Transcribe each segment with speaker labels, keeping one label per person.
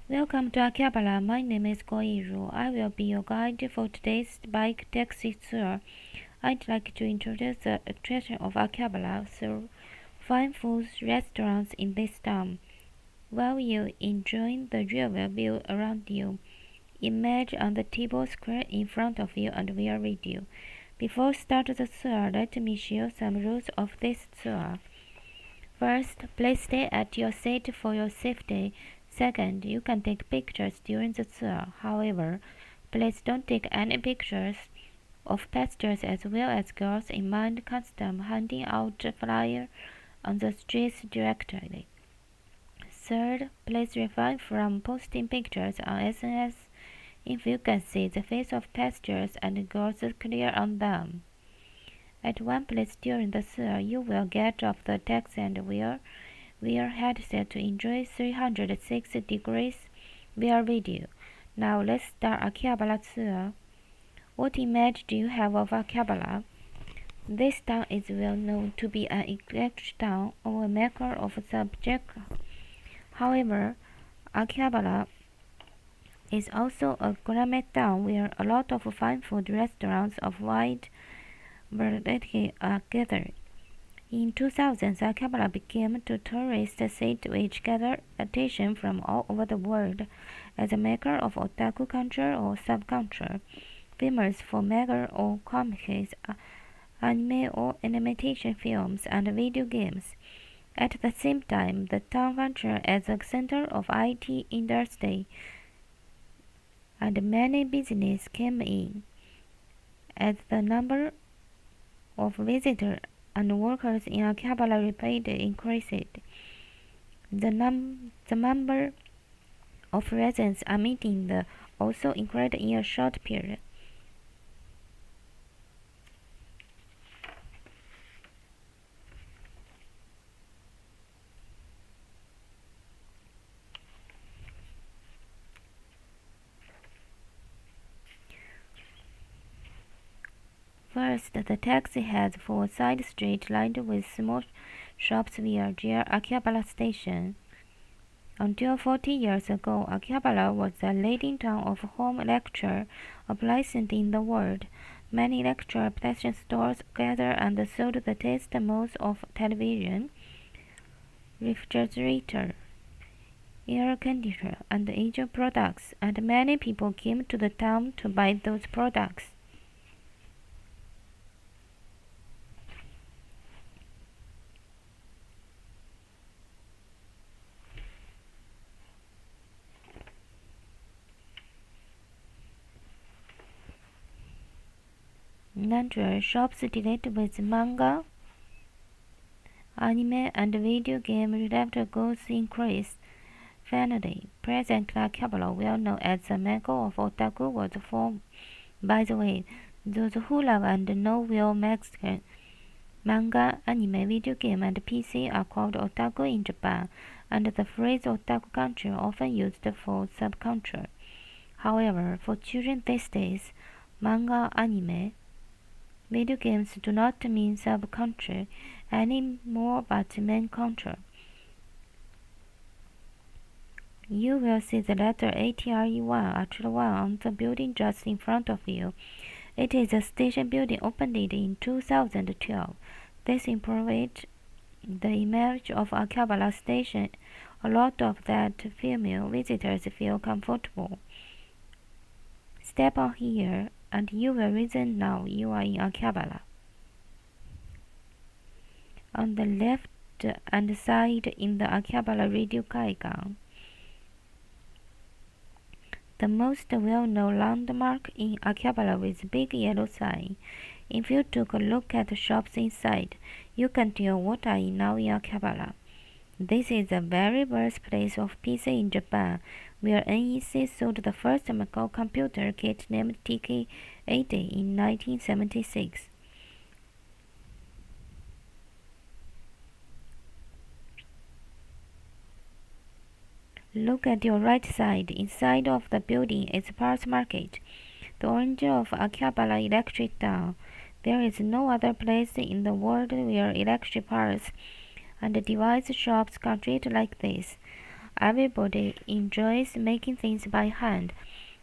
Speaker 1: Welcome to Akihabara. My name is Koiru. I will be your guide for today's bike taxi tour. I'd like to introduce the attraction of Akihabara through fine food restaurants in this town. While you enjoy the river view around you, image on the table square in front of you and VR video. Before start the tour, let me share some rules of this tour. First, please stay at your seat for your safety. Second, you can take pictures during the tour. However, please don't take any pictures of passengers as well as girls in mind custom handing out flyers on the streets directly. Third, please refrain from posting pictures on SNS if you can see the face of passengers and girls clear on them. At one place during the tour, you will get off the taxi and wear headset to enjoy 360 degrees VR video. Now let's start Akihabara tour. What image do you have of Akihabara? This town is well known to be an eclectic town or a maker of subject. However, Akihabara is also a gourmet town where a lot of fine food restaurants of wide variety are gathered. In 2000, Akihabara became a tourist city which gathered attention from all over the world as a maker of otaku culture or subculture, famous for manga or comics, anime or animation films, and video games. At the same time, the town functioned as a center of IT industry, and many businesses came in. As the number of visitors and workers in Akihabara rapidly increased, the number of residents admitting also increased in a short period. First, the taxi has 4 side streets lined with small shops via Akihabara Station. Until 40 years ago, Akihabara was the leading town of home lecture appliances in the world. Many lecture appliance stores gathered and sold the taste most of television, refrigerator, air conditioner, and Asian products, and many people came to the town to buy those products. Natural shops dealt with manga, anime, and video game related goods increased. Finally, present Akihabara, well known as the mecca of otaku, was formed. By the way, those who love and know well Mexican manga, anime, video game, and PC are called otaku in Japan, and the phrase otaku culture often used for subculture. However, for children these days, manga, anime, video games do not mean subculture anymore but main culture. You will see the letter ATRE1 on the building just in front of you. It is a station building opened in 2012. This improved the image of Akihabara Station. A lot of that female visitors feel comfortable. Step on here and you will reason now you are in Akihabara. On the left hand side in the Akihabara Radio Kaigan, the most well-known landmark in Akihabara with big yellow sign. If you took a look at the shops inside, you can tell what are now in Akihabara. This is the very birthplace of PC in Japan, where NEC sold the first Macau computer kit named TK-80 in 1976. Look at your right side. Inside of the building is Parts Market, the orange of Akihabara Electric Town. There is no other place in the world where electric parts and device shops can treat like this. Everybody enjoys making things by hand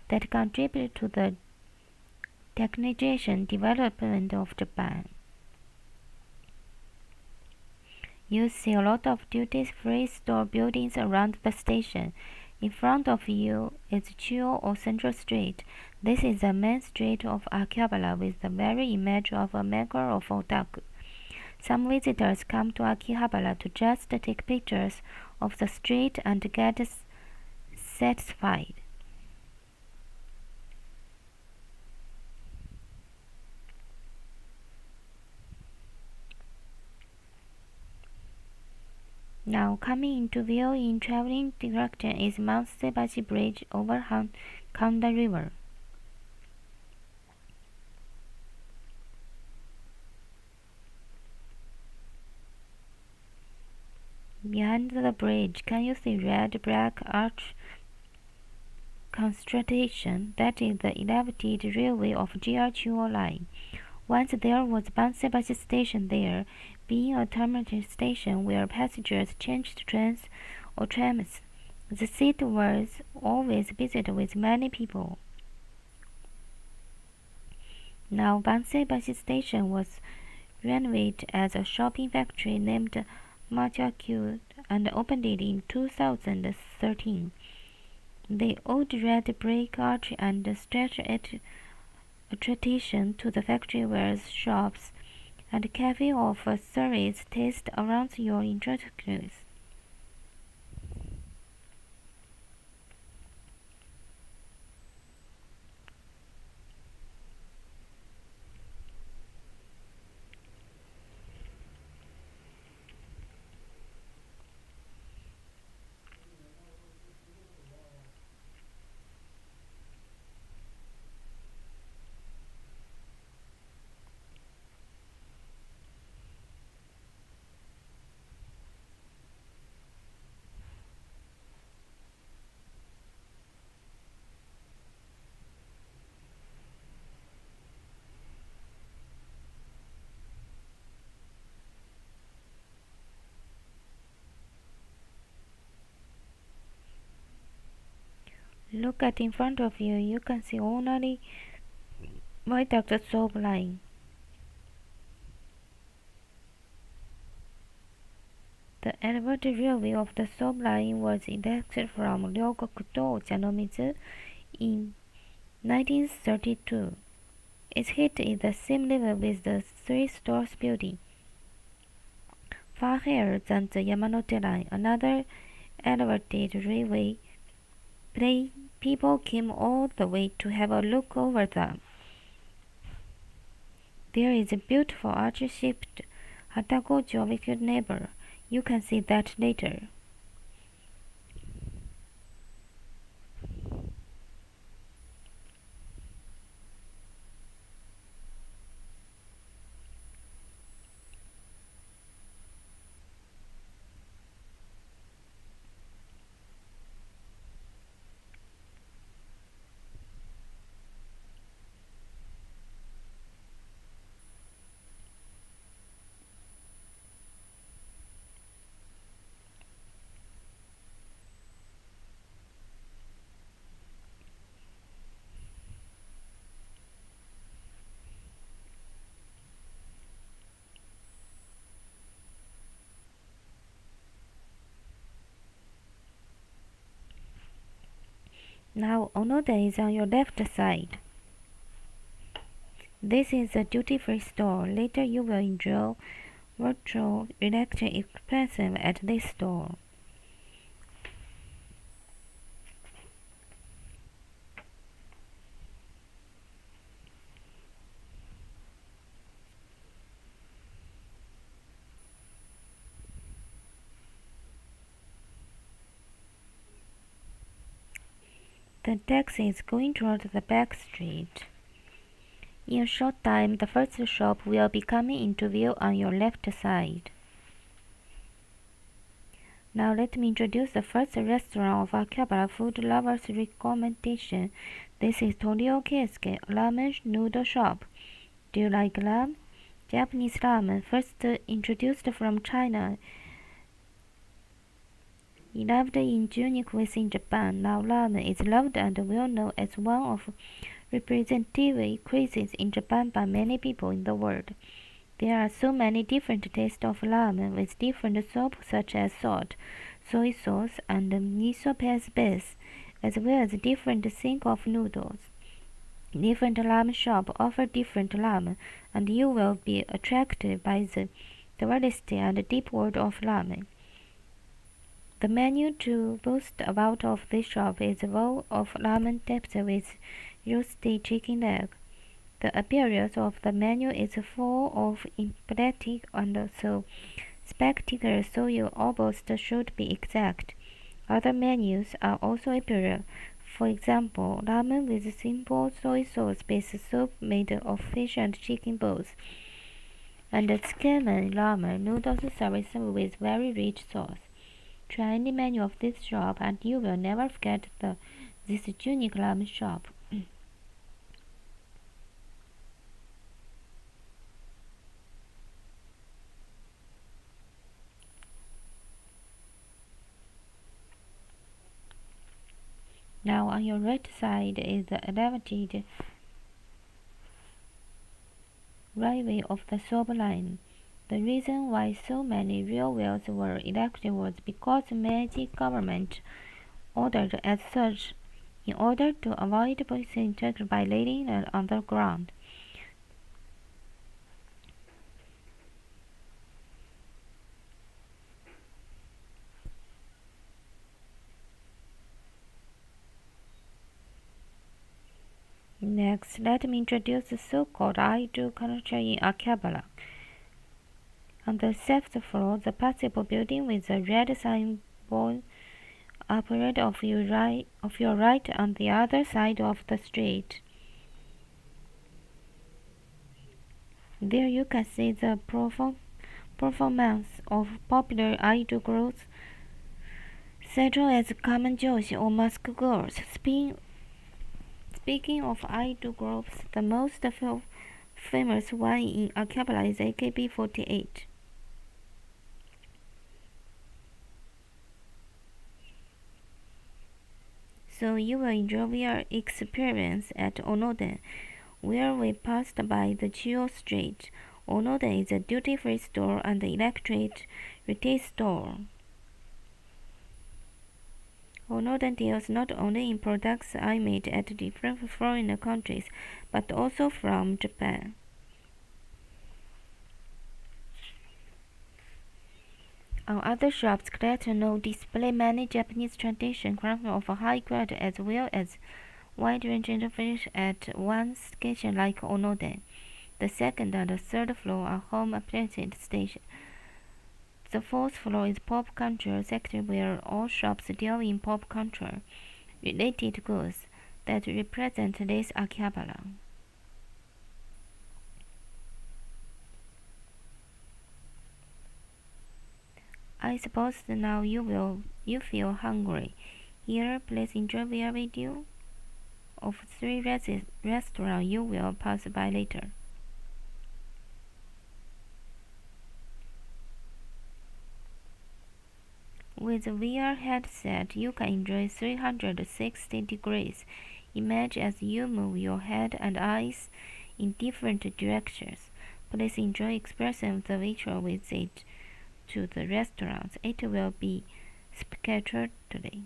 Speaker 1: that contribute to the technician development of Japan. You see a lot of duty-free store buildings around the station. In front of you is Chuo or Central Street. This is the main street of Akihabara with the very image of a maker of otaku. Some visitors come to Akihabara to just take pictures of the street and get satisfied. Now coming into view in traveling direction is Mount Sebashi Bridge over Kanda River. Behind the bridge, can you see red-black arch construction? That is the elevated railway of GR Chuo line. Once there was Bansebashi Station there, being a terminal station where passengers changed trains or trams. The seat was always busy with many people. Now Bansebashi Station was renovated as a shopping factory named Machiaku and opened it in 2013. The old red brick arch and stretched attraction to the factory where shops and cafe offer service taste around your introductions. Look at in front of you, you can see only viaduct sub line. The elevated railway of the sub line was erected from Ryogoku to Ochanomizu in 1932. Its height is the same level with the three-story building, far higher than the Yamanote line, another elevated railway. People came all the way to have a look over them. There is a beautiful arch-shaped Hatagoji of your neighbor. You can see that later. Now Onoda is on your left side. This is a duty-free store. Later you will enjoy virtual relaxation experience at this store. The taxi is going toward the back street. In a short time, the first shop will be coming into view on your left side. Now let me introduce the first restaurant of Akihabara food lovers' recommendation. This is Torio Keisuke, a ramen noodle shop. Do you like ramen? Japanese ramen, first introduced from China Loved in unique ways in Japan, now ramen is loved and well known as one of representative cuisines in Japan by many people in the world. There are so many different tastes of ramen with different soup such as salt, soy sauce, and miso paste base, as well as different think of noodles. Different ramen shops offer different ramen, and you will be attracted by the diversity and deep world of ramen. The menu to boast about of this shop is a bowl of ramen topped with roasted chicken leg. The appearance of the menu is full of emphatic and so spectacular, so your almost should be exact. Other menus are also appearing. For example, ramen with simple soy sauce-based soup made of fish and chicken balls, and tsukemen ramen noodles served with very rich sauce. Try any menu of this shop, and you will never forget this unique ramen shop. Now on your right side is the elevated railway of the Sobe line. The reason why so many railways were erected was because the Meiji government ordered as such in order to avoid pollution by laying it underground. Next, let me introduce the so-called idle culture in Akihabara. On the 7th floor, the possible building with the red signboard operated of your right on the other side of the street. There you can see the performance of popular idol groups such as Kamen Joshi or Mask Girls. Speaking of idol groups, the most famous one in Akihabara is AKB48. So you will enjoy your experience at Onoden, where we passed by the Chiyo Street. Onoden is a duty-free store and electric retail store. Onoden deals not only in products I made at different foreign countries, but also from Japan. On other shops, glad no display many Japanese traditions of a high quality as well as wide-ranging information at one station like Onoden. The second and the third floor are home appliance stations. The fourth floor is pop culture sector where all shops deal in pop culture related goods that represent this Akihabara. I suppose now you feel hungry. Here, please enjoy the video of 3 restaurants you will pass by later. With a VR headset, you can enjoy 360 degrees image as you move your head and eyes in different directions. Please enjoy expressing the visual visit to the restaurants. It will be spectacular today.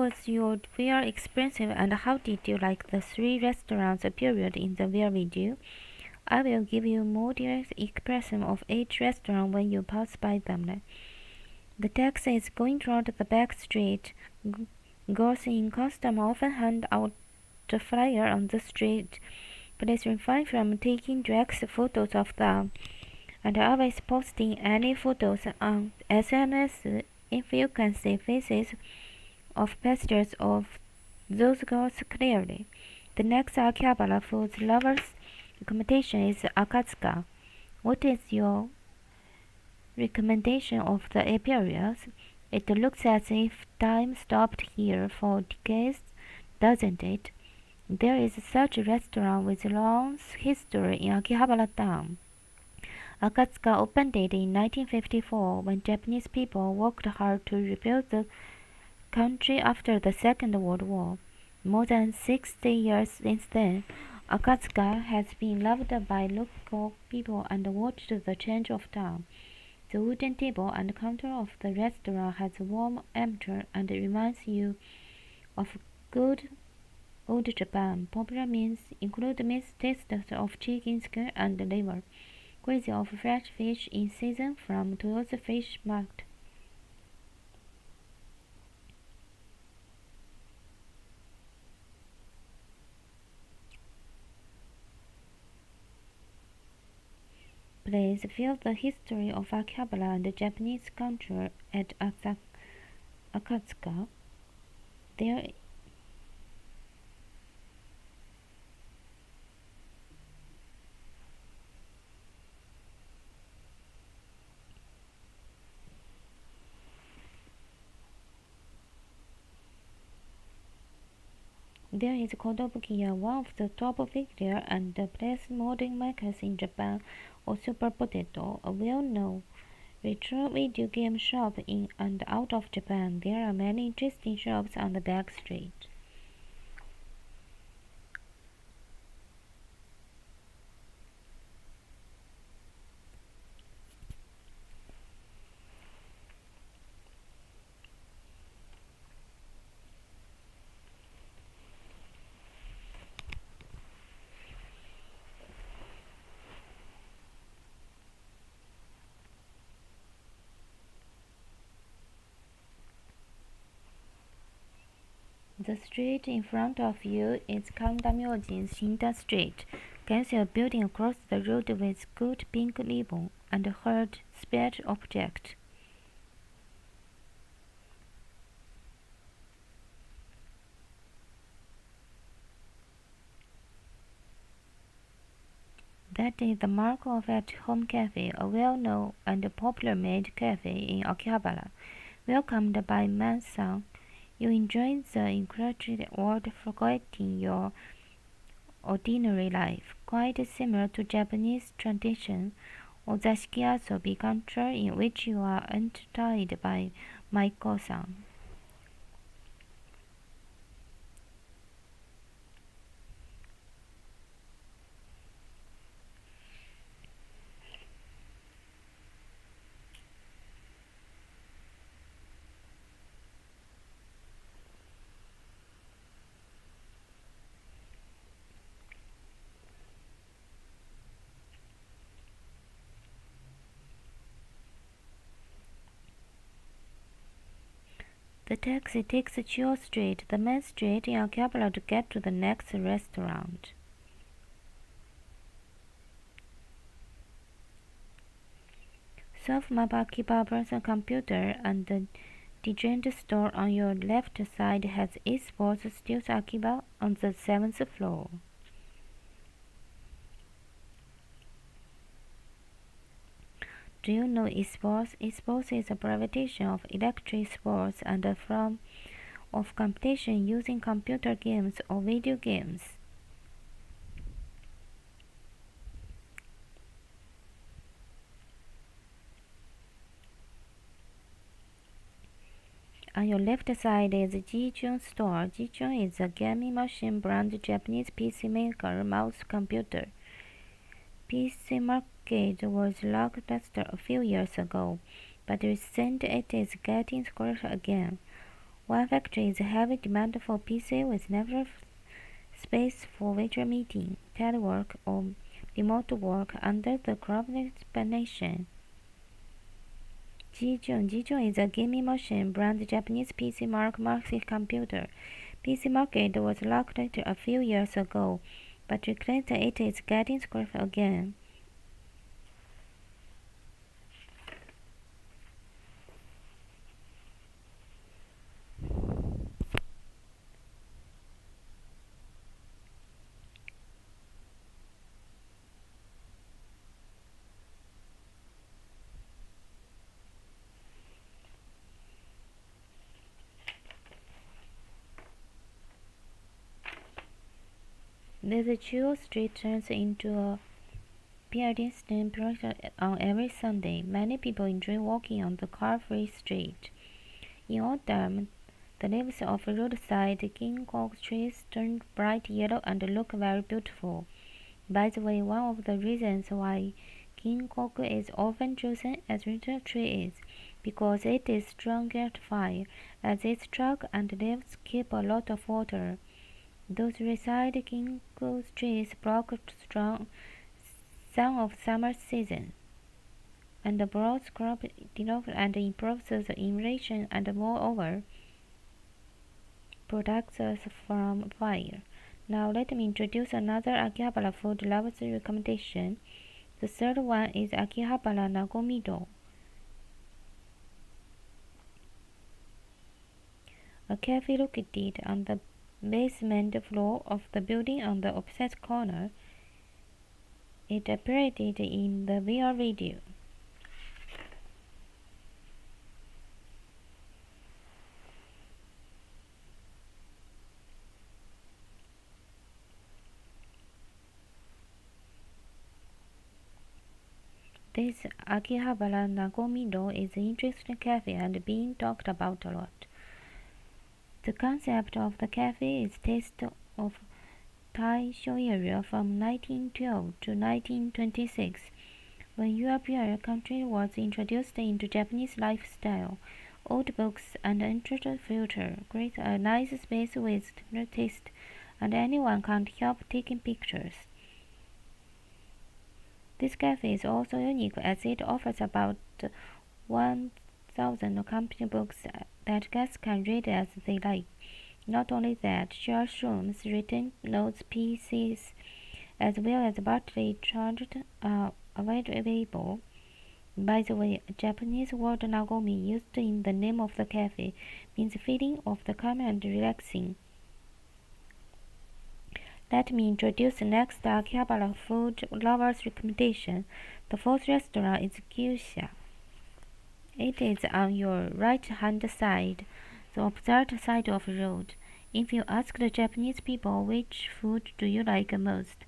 Speaker 1: was your VR experience and how did you like the 3 restaurants appeared in the VR video? I will give you more direct expression of each restaurant when you pass by them. The taxi is going toward the back street. Girls in costume often hand out the flyer on the street. Please refrain from taking direct photos of them, and always posting any photos on SNS if you can see faces of passengers of those girls clearly. The next Akihabara food lovers recommendation is Akatsuka. What is your recommendation of the appearance? It looks as if time stopped here for decades, doesn't it? There is such a restaurant with long history in Akihabara town. Akatsuka opened it in 1954 when Japanese people worked hard to rebuild the country after the Second World War. More than 60 years since then, Akatsuka has been loved by local people and watched the change of town. The wooden table and counter of the restaurant has a warm atmosphere and reminds you of good old Japan. Popular meals include mixed tastes of chicken skin and liver, crazy of fresh fish in season from Toyo's Fish Market. Please feel the history of Akihabara and the Japanese culture at Akatsuka. There is Kodobukiya, one of the top figure and the best modern makers in Japan, or Super Potato, a well-known retro video game shop in and out of Japan. There are many interesting shops on the back street. The street in front of you is Kandamyojin Shinta Street. Can see a building across the road with good pink ribbon and heard speech object. That is the mark of At Home Cafe, a well-known and popular maid cafe in Akihabara. Welcomed by Mansan, you enjoy the encouraged world forgetting your ordinary life, quite similar to Japanese tradition or the shikiasobi culture in which you are entertained by Maiko-san. The taxi takes Chiyo Street, the main street in Akihabara, to get to the next restaurant. Self-map Akihabara's computer and the Digent store on your left side has eSports Studios Akiba on the 7th floor. Do you know eSports? Esports is a privatization of electric sports and a form of competition using computer games or video games. On your left side is Jichun store. Jichun is a gaming machine brand Japanese PC maker mouse computer. PC market was lackluster a few years ago, but recently it is getting stronger again. One factor is heavy demand for PC with never space for virtual meeting, telework, or remote work under the corporate explanation. G-Jun is a gaming machine brand Japanese PC market computer. PC market was locked a few years ago, but it claims that it is getting scrapped again. This Chuo Street turns into a pedestrian project on every Sunday. Many people enjoy walking on the car-free street. In autumn, the leaves of roadside ginkgo trees turn bright yellow and look very beautiful. By the way, one of the reasons why ginkgo is often chosen as winter tree is because it is strong at fire, as its trunk and leaves keep a lot of water. Those roadside ginkgo trees block strong sun of summer season, and the broad crop develops and improves the irrigation and moreover protects us from fire. Now let me introduce another Akihabara food lovers recommendation. The third one is Akihabara Nagomido. A cafe located on the basement floor of the building on the opposite corner. It appeared in the VR video. This Akihabara Nagomido is an interesting cafe and being talked about a lot. The concept of the cafe is Taste of Taisho area from 1912 to 1926, when European country was introduced into Japanese lifestyle. Old books and entered the future create a nice space with taste, and anyone can't help taking pictures. This cafe is also unique as it offers about 1,000 company books that guests can read as they like. Not only that, share rooms, written notes, PCs, as well as battery charged are available. By the way, Japanese word Nagomi used in the name of the cafe means feeling of the calm and relaxing. Let me introduce the next Akihabara food lovers recommendation. The fourth restaurant is Gyusha. It is on your right-hand side, the opposite side of the road. If you ask the Japanese people which food do you like most,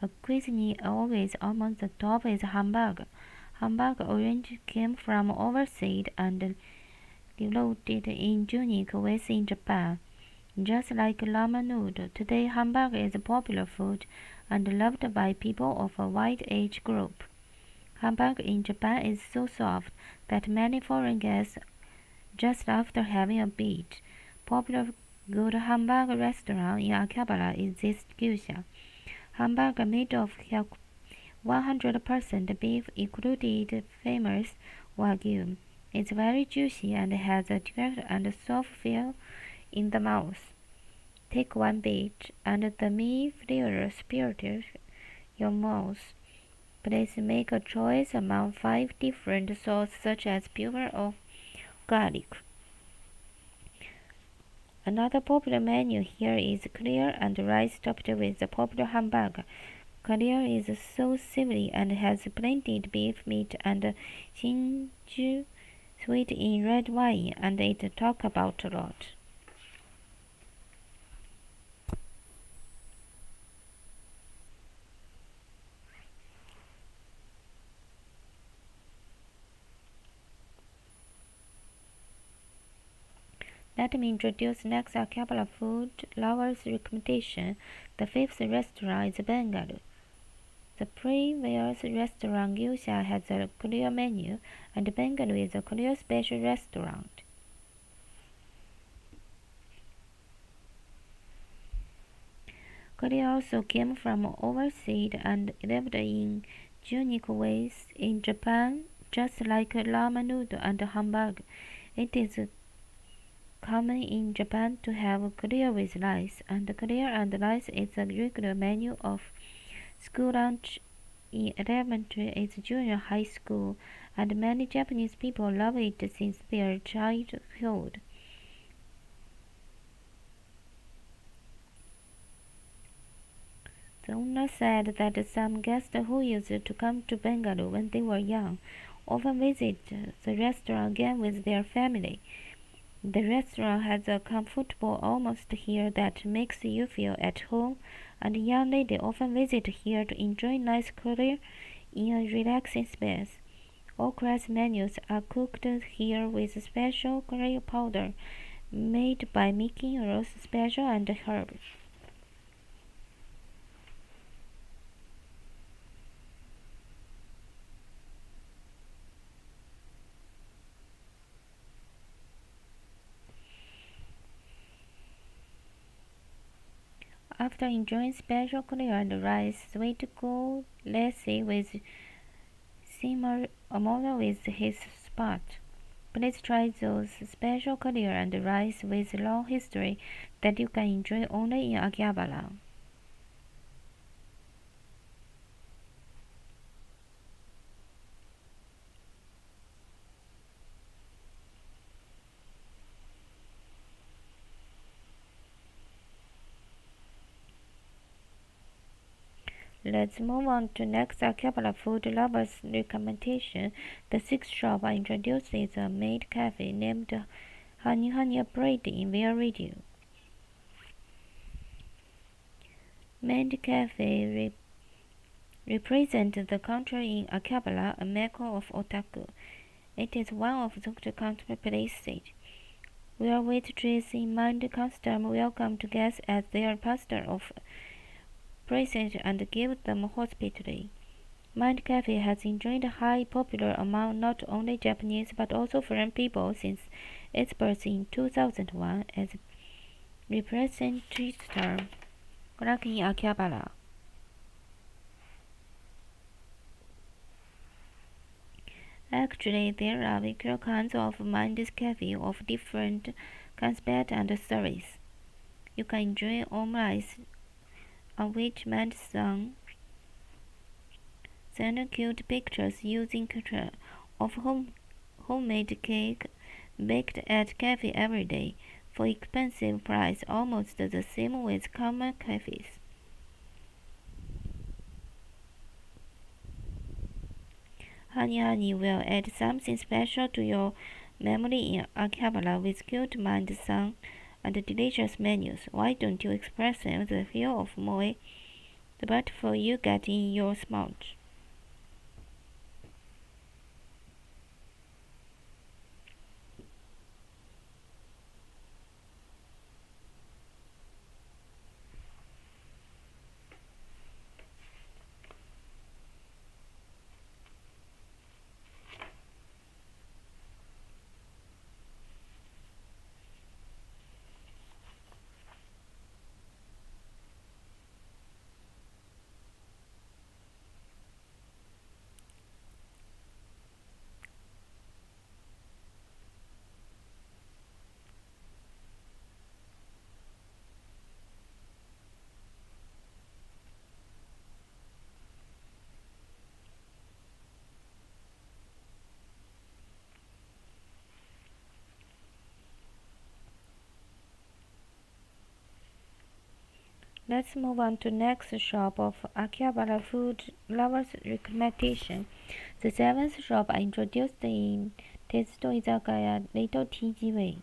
Speaker 1: a cuisine always among the top is hamburger. Hamburger orange came from overseas and developed in unique ways in Japan. Just like ramen noodle, today hamburger is a popular food and loved by people of a wide age group. Hamburger in Japan is so soft that many foreign guests just after having a bite. Popular good hamburger restaurant in Akihabara is this Gyusha. Hamburger made of 100% beef included famous Wagyu. It's very juicy and has a direct and soft feel in the mouth. Take one bite, and the meat flavor spirits your mouth. Please make a choice among 5 different sauces such as pepper or garlic. Another popular menu here is clear and rice topped with the popular hamburger. Clear is so savory and has splendid beef meat and shinju sweet in red wine, and it talked about a lot. Let me introduce next Akihabara food lovers recommendation. The fifth restaurant is Bengalu. The previous restaurant Gyusha has a clear menu, and Bengalu is a clear special restaurant. Korea also came from overseas and lived in unique ways in Japan, just like ramen noodle and hamburger. It is common in Japan to have Korea with rice, and Korea and rice is a regular menu of school lunch in elementary and junior high school, and many Japanese people love it since their childhood. The owner said that some guests who used to come to Bangalore when they were young often visit the restaurant again with their family. The restaurant has a comfortable atmosphere that makes you feel at home, and young ladies often visit here to enjoy nice Korea in a relaxing space. All class menus are cooked here with special curry powder made by making roast special and herbs. After enjoying special curry and rice, sweet cool lassi with simmer amora is his spot. Please try those special curry and rice with long history that you can enjoy only in Akihabara. Let's move on to next Akihabara food lovers recommendation. The sixth shop I introduced is a maid cafe named Honey Honey Bread in their radio. Maid cafe represents the country in Akihabara, a mecca of otaku. It is one of those country places where waitress in mind customer welcome to guests as their pastor of present and give them hospitality. Mind Cafe has enjoyed high popular among not only Japanese but also foreign people since its birth in 2001 as representative in Akihabara. Actually, there are various kinds of Mind Cafe of different concept and service. You can enjoy omurice on which Mind send cute pictures using pictures of homemade cake baked at cafe every day for expensive price, almost the same with common cafes. Honey Honey will add something special to your memory in Akihabara with cute mind song and delicious menus. Why don't you express them the feel of moe, the butterfly you get in your mouth? Let's move on to next shop of Akihabara food lovers recommendation. The seventh shop I introduced in Tetsudo Izakaya Little TG Way.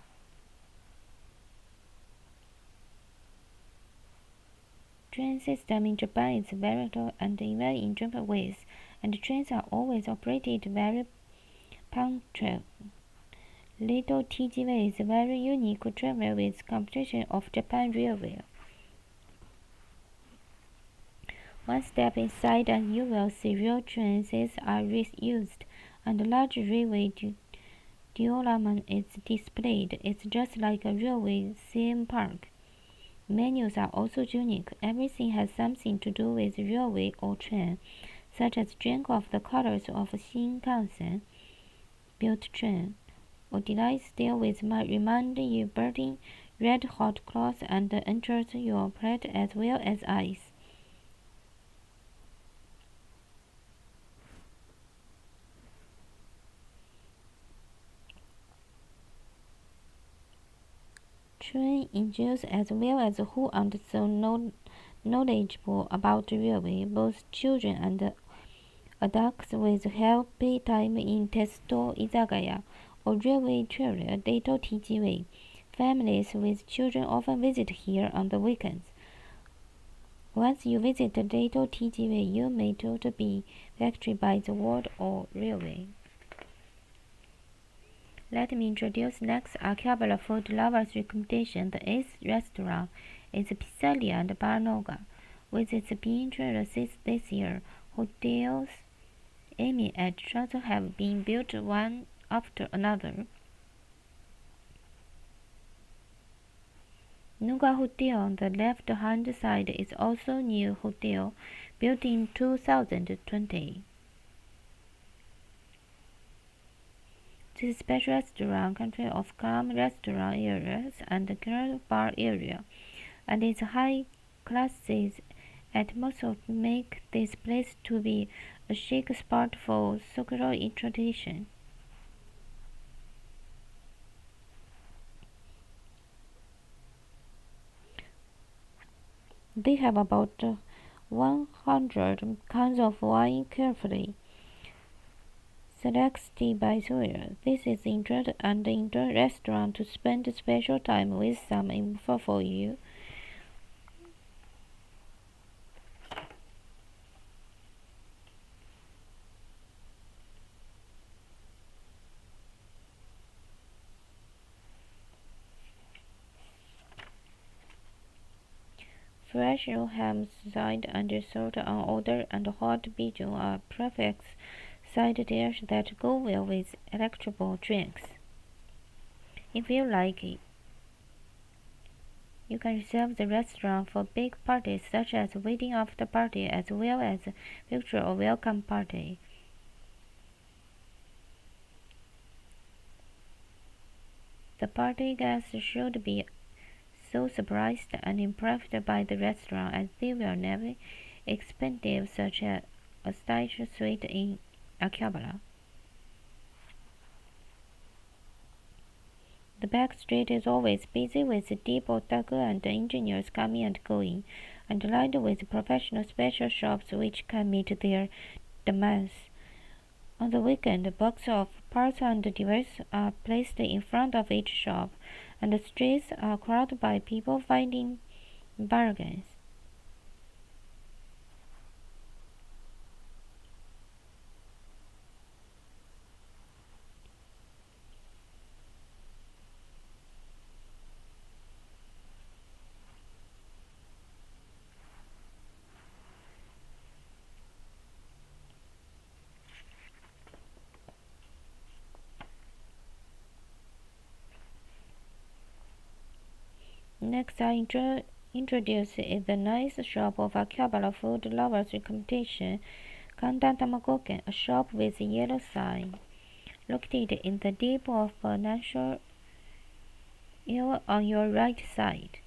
Speaker 1: Train system in Japan is very low and even in different ways, and trains are always operated very punctual. Little TG Way is a very unique travel with competition of Japan Railway. One step inside and you will see real trains are reused, and large railway diorama is displayed. It's just like a railway theme park. menus are also unique. Everything has something to do with railway or train, such as drink of the colors of Shinkansen built train, or delight still with remind you burning red hot cloth and enters your plate as well as ice. Train enjoys as well as who aren't so knowledgeable about railway, both children and adults with happy time in Testo Izagaya or railway trail Dato TGV. Families with children often visit here on the weekends. Once you visit Dato TGV, you may totally be factory by the word or railway. Let me introduce next Akihabara food lovers recommendation. The 8th restaurant is Pizzeria and Bar Noga. With its being introduced this year, hotels aiming at Shanghai have been built one after another. Noga Hotel on the left-hand side is also a new hotel built in 2020. This special restaurant consists of calm restaurant areas and a girl bar area, and its high classes atmosphere make this place to be a chic spot for social tradition. They have about 100 kinds of wine carefully selected by soil. This is indoor and indoor restaurant to spend special time with some info for you. Fresh raw ham side and salt on order and hot bijou are perfect side dishes that go well with electrical drinks. If you like it, you can reserve the restaurant for big parties such as wedding after party as well as future or welcome party. The party guests should be so surprised and impressed by the restaurant as they will never expensive such as a stylish suite in Akihabara. The back street is always busy with deep otaku and engineers coming and going, and lined with professional special shops which can meet their demands. On the weekend, boxes of parts and devices are placed in front of each shop, and the streets are crowded by people finding bargains. Next, I introduce is the nice shop of Akihabara food lovers recommendation, Kandan Tamagoken, a shop with a yellow sign, located in the deep of a natural hill on your right side.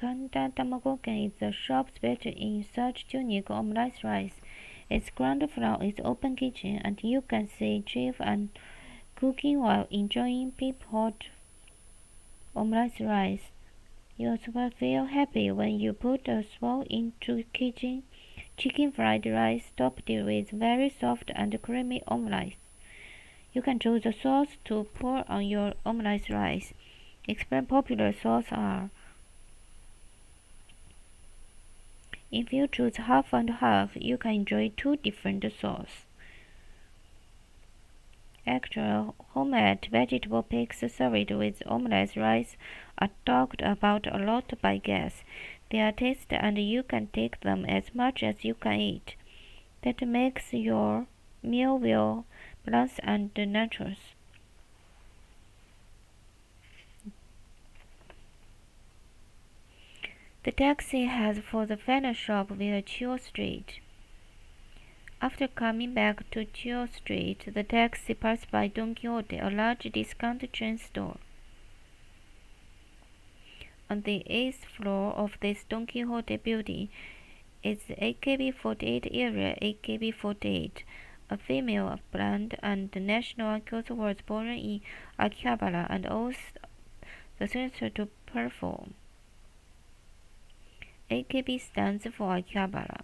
Speaker 1: Kanda Tamagoken is a shop special in such unique omelette rice. Its ground floor is open kitchen, and you can see chef and cooking while enjoying pip hot omelette rice. You also feel happy when you put a spoon into chicken fried rice topped with very soft and creamy omelette. You can choose a sauce to pour on your omelette rice. Explain popular sauces are. If you choose half and half, you can enjoy two different sauces. Actual homemade vegetable pigs served with omelette rice are talked about a lot by guests. They are tasty and you can take them as much as you can eat. That makes your meal well balanced and natural. The taxi heads for the final stop via Chiu Street. After coming back to Chiu Street, the taxi passed by Don Quixote, a large discount chain store. On the 8th floor of this Don Quixote building is the AKB48 area. AKB48, a female brand and national icon, was born in Akihabara and owes the center to perform. AKB stands for Akihabara.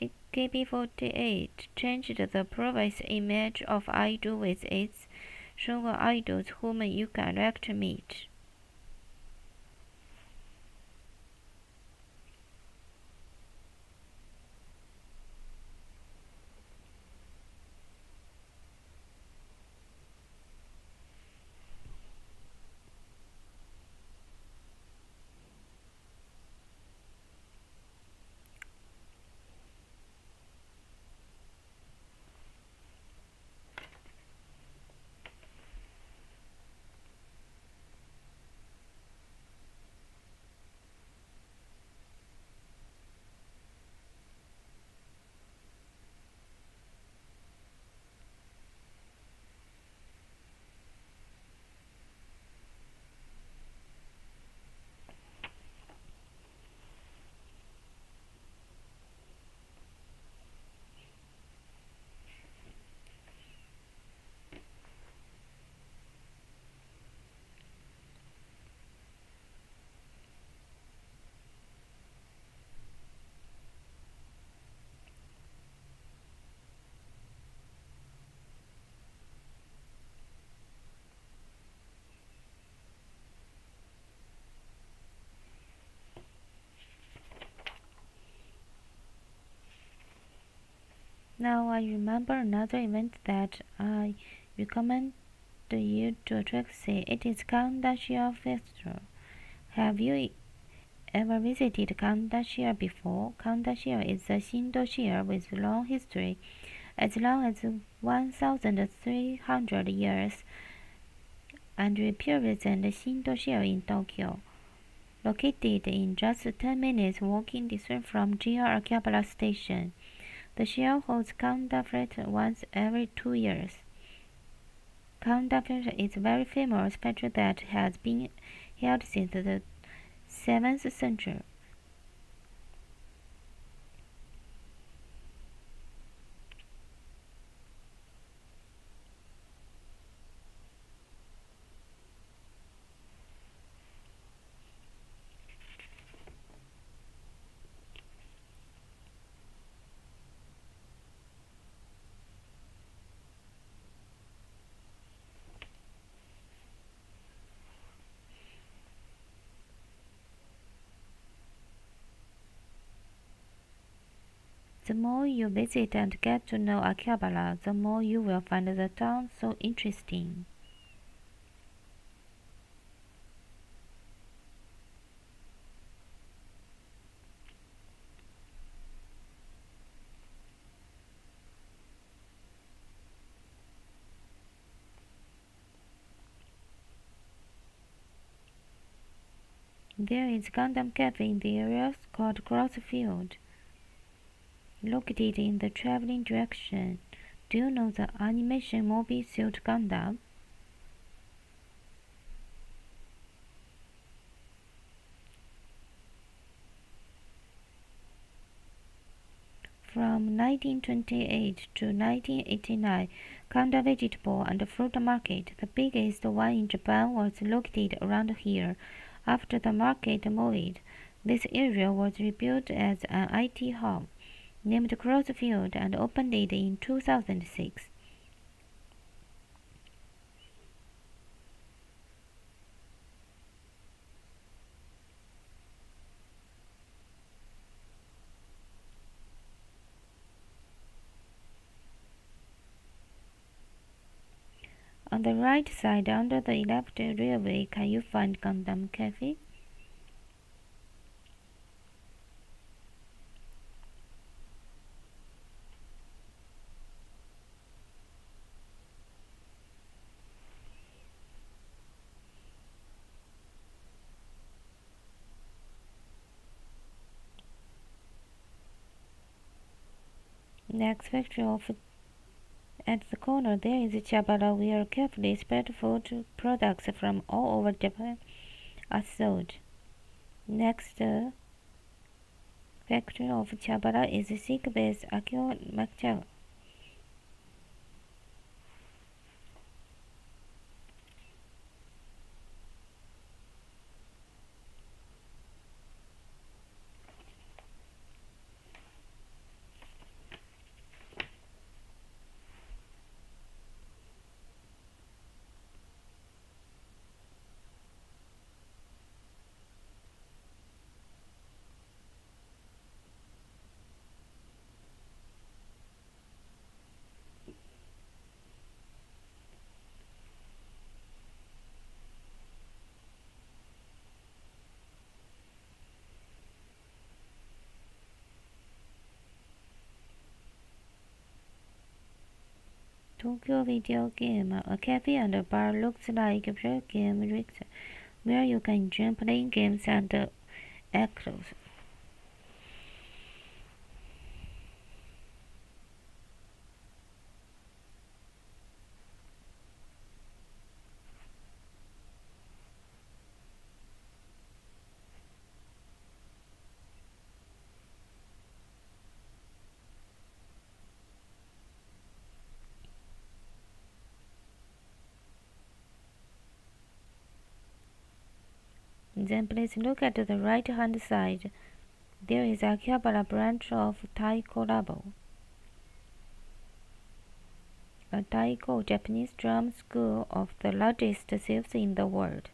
Speaker 1: AKB48 changed the previous image of idol with its showing idols whom you can direct meet. Now I remember another event that I recommend you to attract see. It is Kandashia Festival. Have you ever visited Kandashia before? Kandashia is a Shindo shire with long history, as long as 1,300 years, and represents Shindo shire in Tokyo. Located in just 10 minutes walking distance from JR Akihabara Station. The shire holds Kanda Fete once every 2 years. Kanda Fete is a very famous festival that has been held since the 7th century. The more you visit and get to know Akihabara, the more you will find the town so interesting. There is Gundam Cafe in the area called Crossfield, located in the traveling direction. Do you know the animation movie Suit Gundam? From 1928 to 1989, Kanda Vegetable and Fruit Market, the biggest one in Japan, was located around here. After the market moved, this area was rebuilt as an IT hub, named Crossfield, and opened it in 2006. On the right side, under the left railway, can you find Gundam Cafe? Next factory at the corner there is Akihabara, where carefully spread food products from all over Japan are sold. Next factory of Akihabara is Sikh-based Akihabara. Tokyo video game. A cafe and a bar looks like a real game rigs where you can enjoy playing games and actors. Then please look at the right-hand side. There is Akihabara branch of Taiko Labo, a Taiko Japanese drum school of the largest size in the world.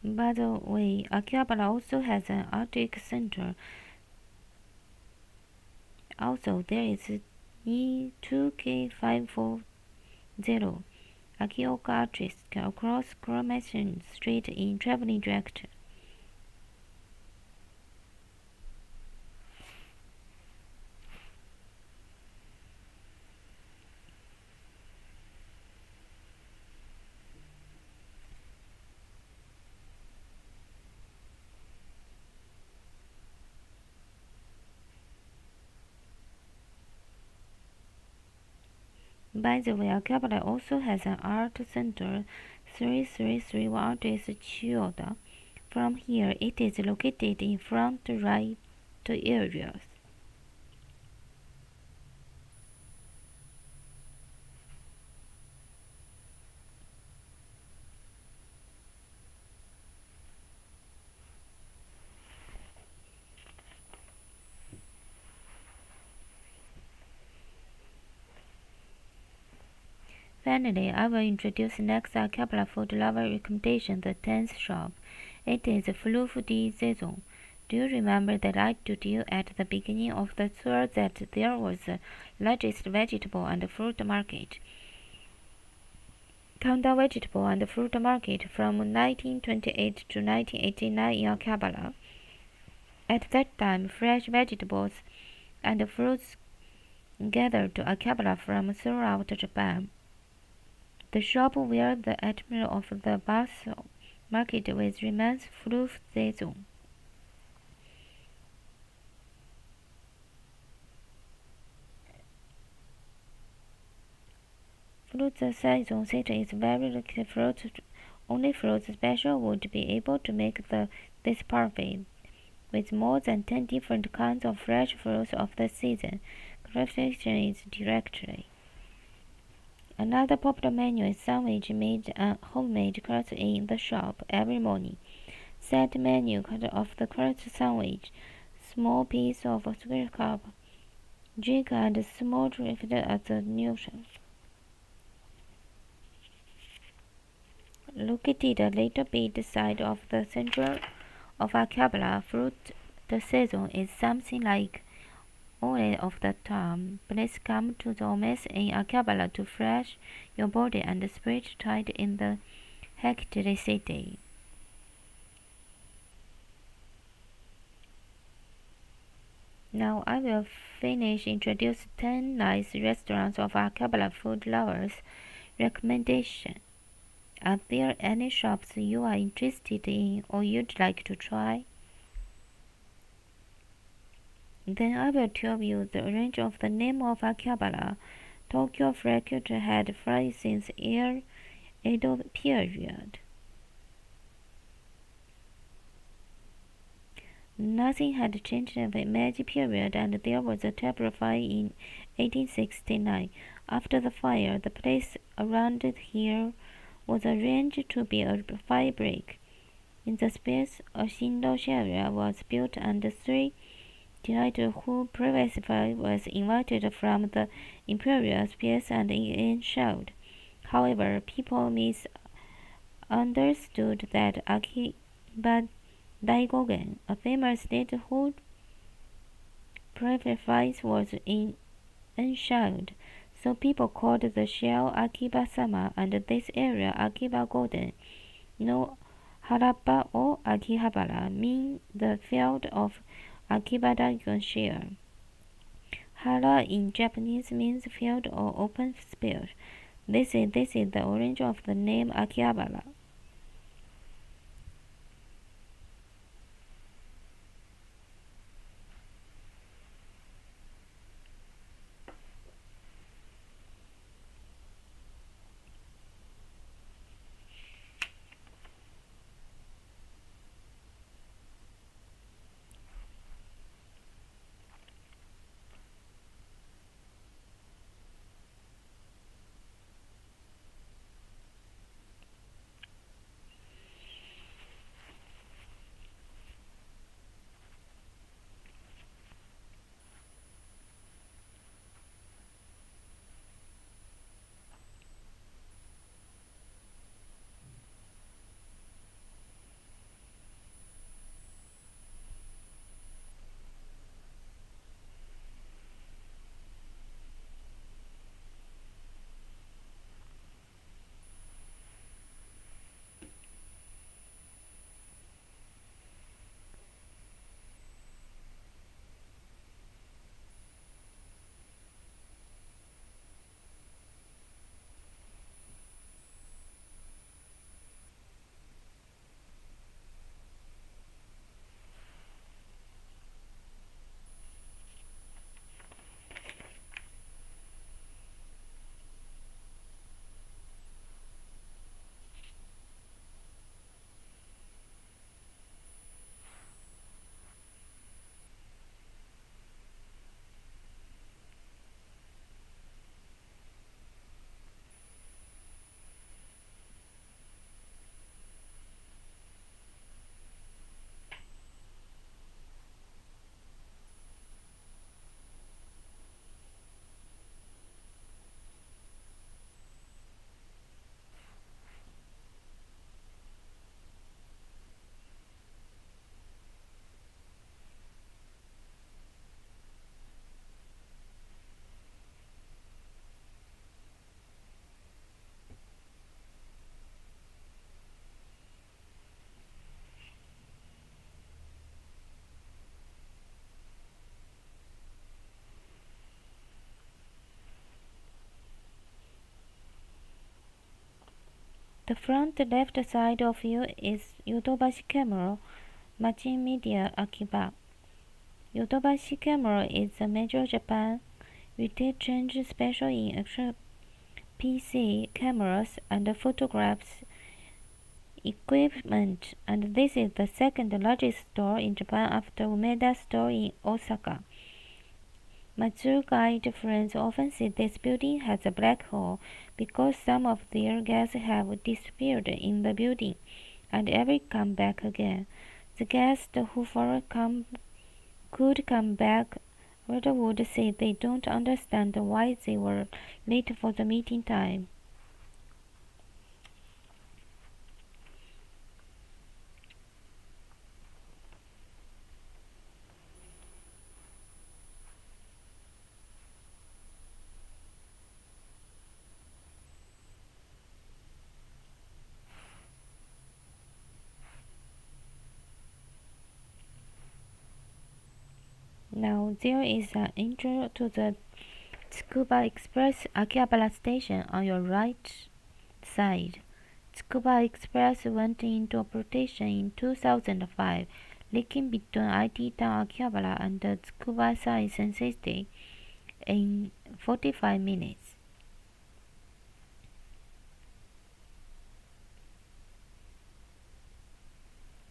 Speaker 1: By the way, Akihabara also has an Arctic Center. Also, there is E2K540 Akioka Artist across Coronation Street in traveling direction. By the way, Akihabara also has an art center, 3331 Artist Chiyoda. From here, it is located in front right areas. Finally, I will introduce next Akihabara food lover recommendation, the 10th shop. It is Fruity season. Do you remember that I told you at the beginning of the tour that there was the largest vegetable and fruit market? Kanda vegetable and fruit market from 1928 to 1989 in Akihabara. At that time, fresh vegetables and fruits gathered to Akihabara from throughout Japan. The shop where the atmosphere of the bus market with remains fruit season. Fruit season is very little fruit. Only fruits special would be able to make this parfait, with more than 10 different kinds of fresh fruits of the season. Clarification is directly. Another popular menu is sandwich made and homemade crust in the shop every morning. Set menu of the crust sandwich, small piece of square cup, jig and small drift at the junction. Located a little bit side of the center of Akihabara, fruit the season is something like all of the time. Please come to the Omes in Akihabara to refresh your body and spirit tied in the hectic city. Now I will introduce 10 nice restaurants of Akihabara food lovers recommendation. Are there any shops you are interested in or you'd like to try? Then I will tell you the range of the name of Akihabara. Tokyo Prefecture had flourished since Edo period. Nothing had changed in the Meiji period, and there was a terrible fire in 1869. After the fire, the place around here was arranged to be a fire break. In the space, a Shindo area was built, and 3 delighted who previously was invited from the imperial space and enshelled. However, people misunderstood that Akiba Daigogen, a famous state who previously was enshelled, so people called the shell Akiba-sama and this area Akiba Golden. No Harappa or Akihabara mean the field of Akibara share. Hara in Japanese means field or open space. This is the origin of the name Akihabara. The front left side of you is Yodobashi Camera, Machin Media Akiba. Yodobashi Camera is a major Japan retail chain special in extra PC cameras and photographs equipment, and this is the second largest store in Japan after Umeda store in Osaka. My tour guide friends often say this building has a black hole because some of their guests have disappeared in the building and ever come back again. The guests who could come back Reader would say they don't understand why they were late for the meeting time. Now there is an intro to the Tsukuba Express Akihabara station on your right side. Tsukuba Express went into operation in 2005, linking between IT town Akihabara and the Tsukuba Science City in 45 minutes.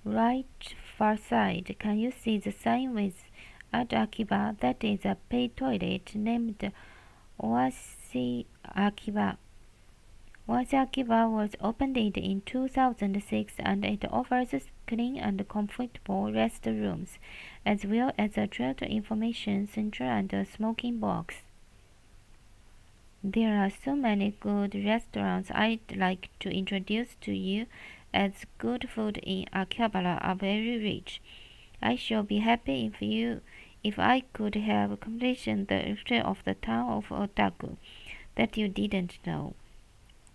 Speaker 1: Right far side, can you see the sign with at Akiba? That is a paid toilet named Oashi Akiba. Oashi Akiba was opened in 2006 and it offers clean and comfortable restrooms, as well as a child information center and a smoking box. There are so many good restaurants I'd like to introduce to you, as good food in Akihabara are very rich. I shall be happy if I could have completed the history of the town of Otaku that you didn't know.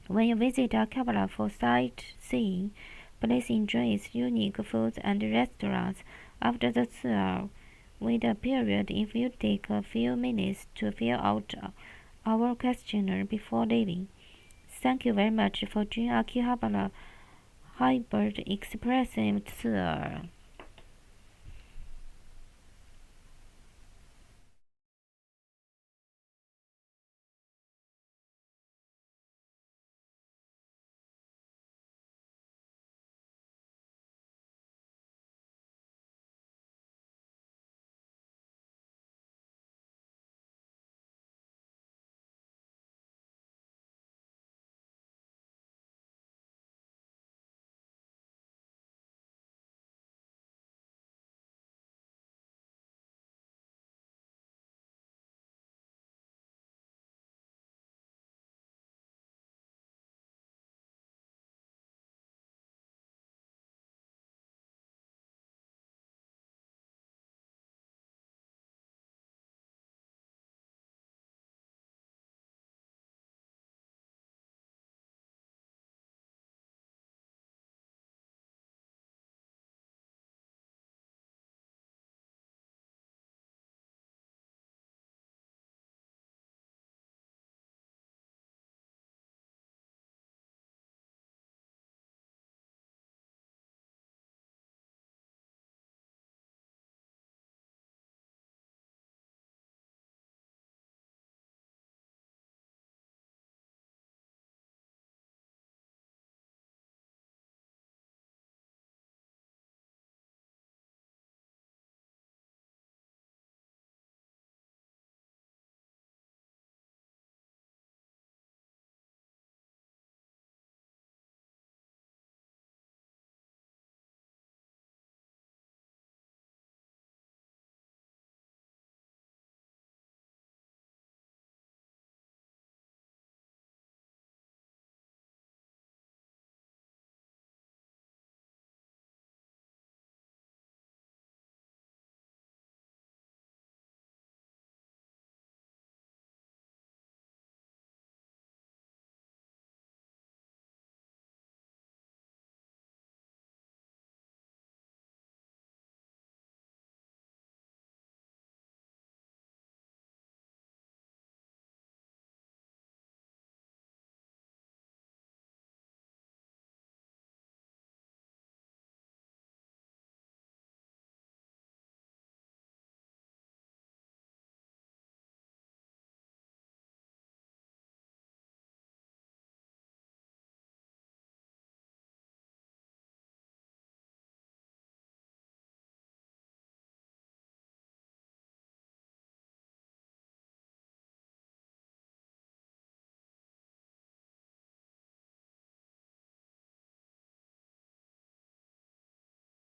Speaker 1: When you visit Akihabara for sightseeing, please enjoy its unique foods and restaurants. After the tour, wait a period if you take a few minutes to fill out our questionnaire before leaving. Thank you very much for joining Akihabara Hybrid Experience Tour.